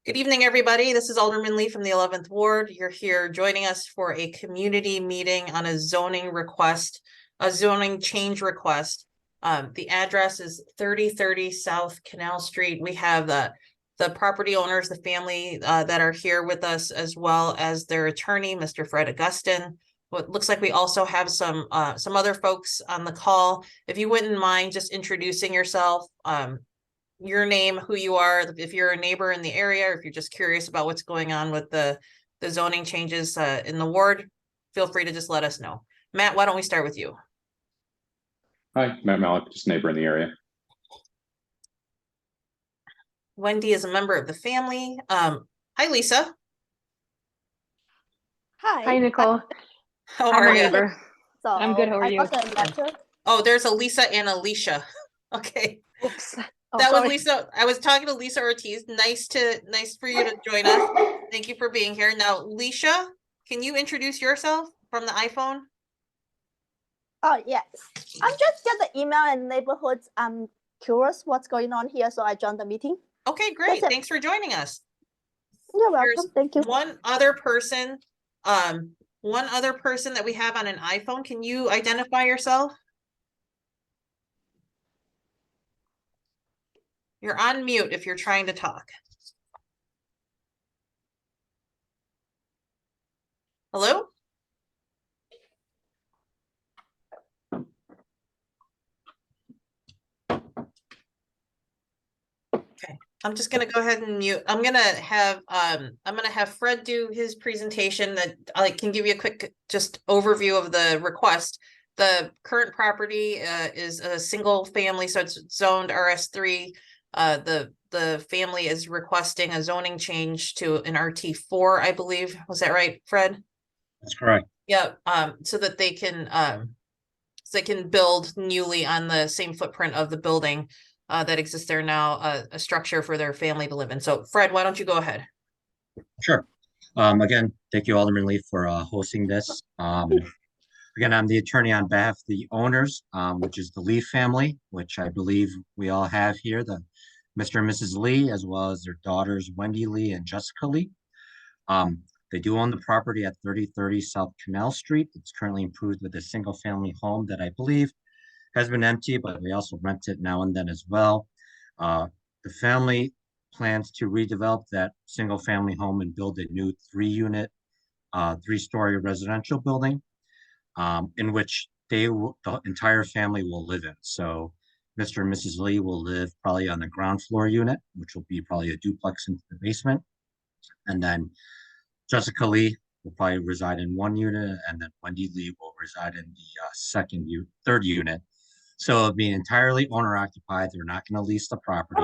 Good evening, everybody. This is Alderman Lee from the 11th Ward. You're here joining us for a community meeting on a zoning request, a zoning change request. The address is 3030 South Canal Street. We have the property owners, the family that are here with us, as well as their attorney, Mr. Fred Augustin. It looks like we also have some other folks on the call. If you wouldn't mind just introducing yourself, your name, who you are, if you're a neighbor in the area, or if you're just curious about what's going on with the zoning changes in the ward, feel free to just let us know. Matt, why don't we start with you? Hi, Matt Malik, just a neighbor in the area. Wendy is a member of the family. Hi, Lisa. Hi, Nicole. How I'm are a you? neighbor. So I'm good. How are I you? got a letter. Oh, there's a Lisa and Alicia. Okay. Oops. That was Lisa. I was talking to Lisa Ortiz. Nice for you to join us. Thank you for being here. Now, Alicia, can you introduce yourself from the iPhone? Oh, yes. I'm just get the email and neighborhoods. I'm curious what's going on here, so I joined the meeting. Okay, great. Thanks for joining us. You're welcome. Thank you. One other person that we have on an iPhone. Can you identify yourself? You're on mute if you're trying to talk. Hello? Okay, I'm just gonna go ahead and mute. I'm gonna have Fred do his presentation that I can give you a quick just overview of the request. The current property is a single family, so it's zoned RS3. The family is requesting a zoning change to an RT4, I believe. Was that right, Fred? That's correct. Yeah. So that they can build newly on the same footprint of the building that exists there now, a structure for their family to live in. So, Fred, why don't you go ahead? Sure. Again, thank you, Alderman Lee, for hosting this. Again, I'm the attorney on behalf of the owners, which is the Lee family, which I believe we all have here, the Mr. and Mrs. Lee, as well as their daughters, Wendy Lee and Jessica Lee. They do own the property at 3030 South Canal Street. It's currently improved with a single family home that I believe has been empty, but we also rent it now and then as well. The family plans to redevelop that single family home and build a new 3-unit, 3-story residential building in which the entire family will live in. So Mr. and Mrs. Lee will live probably on the ground floor unit, which will be probably a duplex into the basement. And then Jessica Lee will probably reside in 1 unit, and then Wendy Lee will reside in the third unit. So it'll be entirely owner occupied. They're not going to lease the property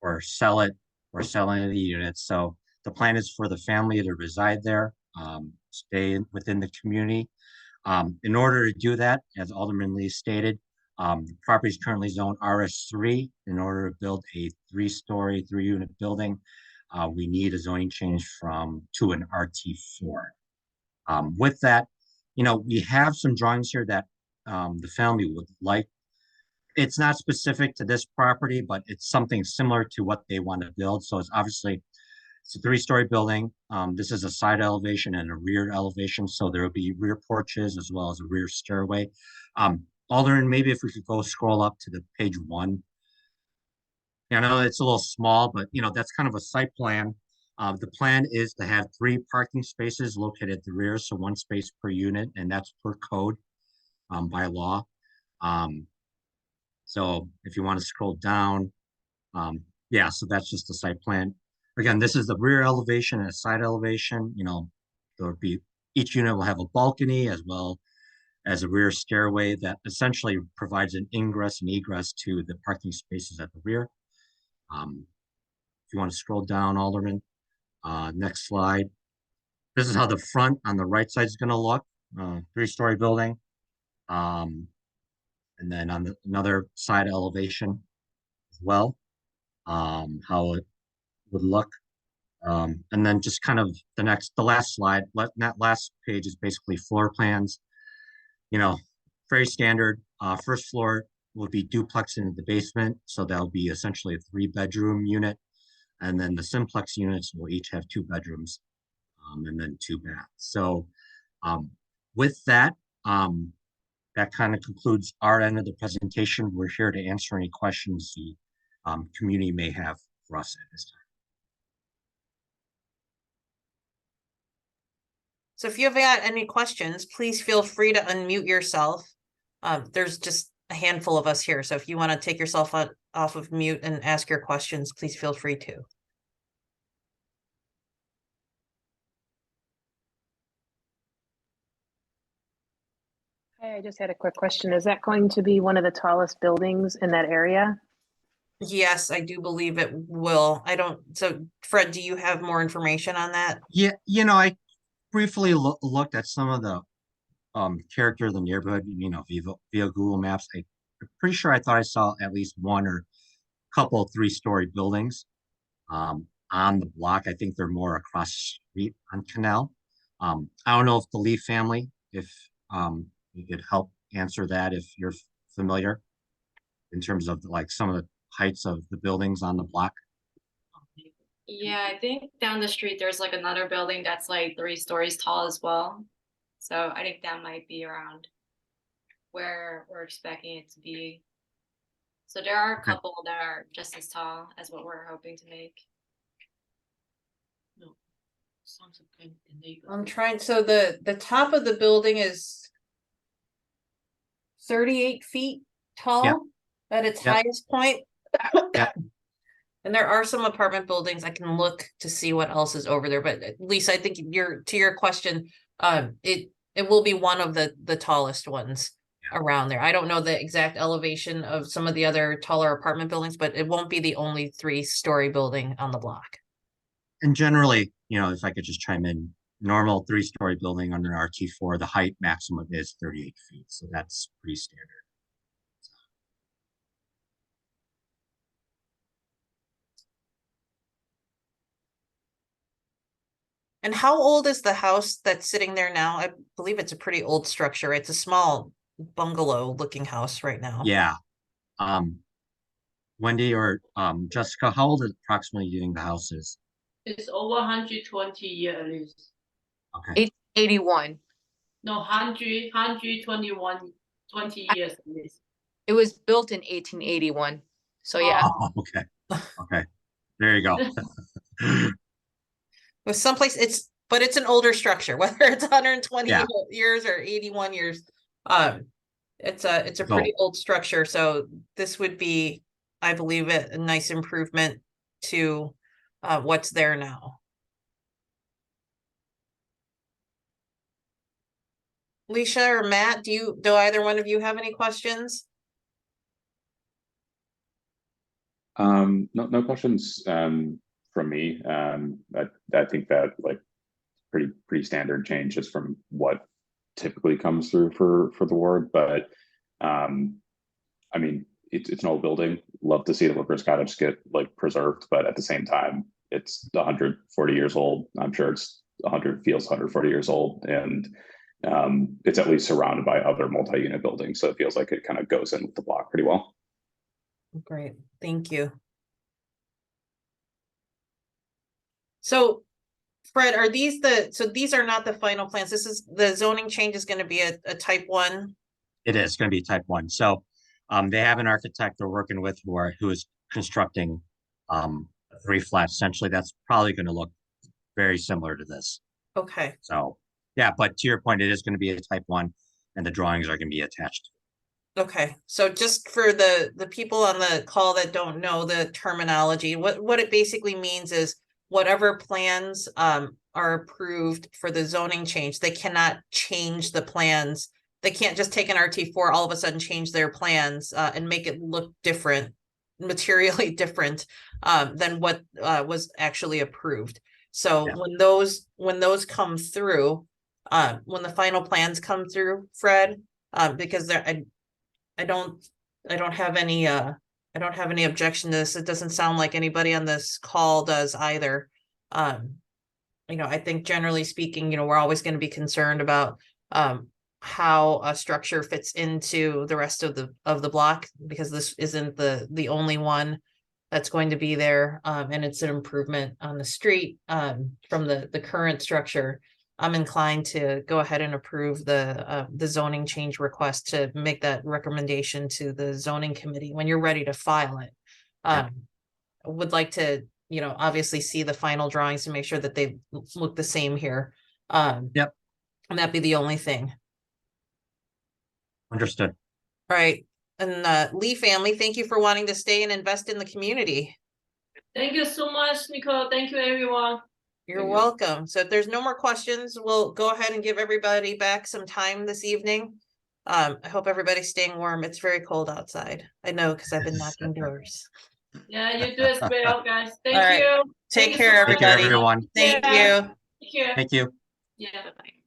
or sell it or sell any of the units. So the plan is for the family to reside there, stay within the community. In order to do that, as Alderman Lee stated, the property is currently zoned RS3. In order to build a 3-story, 3-unit building, we need a zoning change to an RT4. With that, we have some drawings here that the family would like. It's not specific to this property, but it's something similar to what they want to build. So it's a 3-story building. This is a side elevation and a rear elevation. So there will be rear porches as well as a rear stairway. Alderman, maybe if we could scroll up to the page 1. I know it's a little small, but that's kind of a site plan. The plan is to have 3 parking spaces located at the rear, so 1 space per unit, and that's per code by law. So if you want to scroll down, yeah, so that's just the site plan. Again, this is the rear elevation and a side elevation. Each unit will have a balcony as well as a rear stairway that essentially provides an ingress and egress to the parking spaces at the rear. If you want to scroll down, Alderman, next slide. This is how the front on the right side is going to look. 3-story building. And then on another side elevation as well, how it would look. And then just kind of the last slide, that last page is basically floor plans. Very standard. First floor will be duplex into the basement. So that'll be essentially a 3-bedroom unit. And then the simplex units will each have 2 bedrooms, and then 2 baths. So with that, that kind of concludes our end of the presentation. We're here to answer any questions the community may have for us at this time. So if you have got any questions, please feel free to unmute yourself. There's just a handful of us here, so if you want to take yourself off of mute and ask your questions, please feel free to. Hey, I just had a quick question. Is that going to be one of the tallest buildings in that area? Yes, I do believe it will. I don't, so Fred, do you have more information on that? Yeah, I briefly looked at some of the character of the neighborhood, via Google Maps. I'm pretty sure I thought I saw at least one or couple 3-story buildings on the block. I think they're more across the street on Canal. I don't know if the Lee family, if you could help answer that if you're familiar in terms of like some of the heights of the buildings on the block. Yeah, I think down the street there's like another building that's like 3 stories tall as well. So I think that might be around where we're expecting it to be. So there are a Okay. couple that are just as tall as what we're hoping to make. I'm trying, so the top of the building is 38 feet tall at its Yep. highest point. Yep. And there are some apartment buildings. I can look to see what else is over there, but at least I think to your question, it will be one of the tallest ones around there. I don't know the exact elevation of some of the other taller apartment buildings, but it won't be the only 3-story building on the block. And generally, if I could just chime in, normal 3-story building under RT4, the height maximum is 38 feet. So that's pretty standard. And how old is the house that's sitting there now? I believe it's a pretty old structure. It's a small bungalow looking house right now. Yeah. Wendy or Jessica, how old approximately do you think the house is? It's over 120 years at least. Okay. 81. No, 121, 20 years at least. It was built in 1881. So yeah. Oh, okay. Okay. There you go. With someplace but it's an older structure, whether it's 120 Yeah. years or 81 years. It's a So- pretty old structure. So this would be, I believe, a nice improvement to what's there now. Leisha or Matt, do either one of you have any questions? No questions from me. I think that like pretty standard change just from what typically comes through for the ward. But I mean, it's an old building. Love to see the workers' cottage get like preserved, but at the same time, it's 140 years old. I'm sure feels 140 years old, and it's at least surrounded by other multi-unit buildings, so it feels like it kind of goes in with the block pretty well. Great, thank you. So Fred, are these so these are not the final plans? This is the zoning change is going to be a type 1? It is going to be type 1. So they have an architect they're working with who is constructing 3 flats. Essentially, that's probably going to look very similar to this. Okay. So yeah, but to your point, it is going to be a type 1 and the drawings are going to be attached. Okay, so just for the people on the call that don't know the terminology, what it basically means is whatever plans are approved for the zoning change, they cannot change the plans. They can't just take an RT4 all of a sudden change their plans and make it look different, materially different than what was actually approved. So Yeah. when those come through, when the final plans come through, Fred, because I don't have any objection to this. It doesn't sound like anybody on this call does either. I think generally speaking, we're always going to be concerned about how a structure fits into the rest of the block, because this isn't the only one that's going to be there, and it's an improvement on the street, from the current structure. I'm inclined to go ahead and approve the zoning change request to make that recommendation to the zoning committee when you're ready to file it. Would like to, obviously see the final drawings to make sure that they look the same here. Yep. And that'd be the only thing. Understood. All right. And Lee family, thank you for wanting to stay and invest in the community. Thank you so much, Nicole. Thank you, everyone. You're Thank you. welcome. So if there's no more questions, we'll go ahead and give everybody back some time this evening. I hope everybody's staying warm. It's very cold outside. I know because I've been knocking doors. Yeah, you do as well, guys. Thank All right. you. Take Thank you care, so much. Take care, everybody. everyone. Thank Yeah. you. Take care. Thank you. Yeah, bye-bye.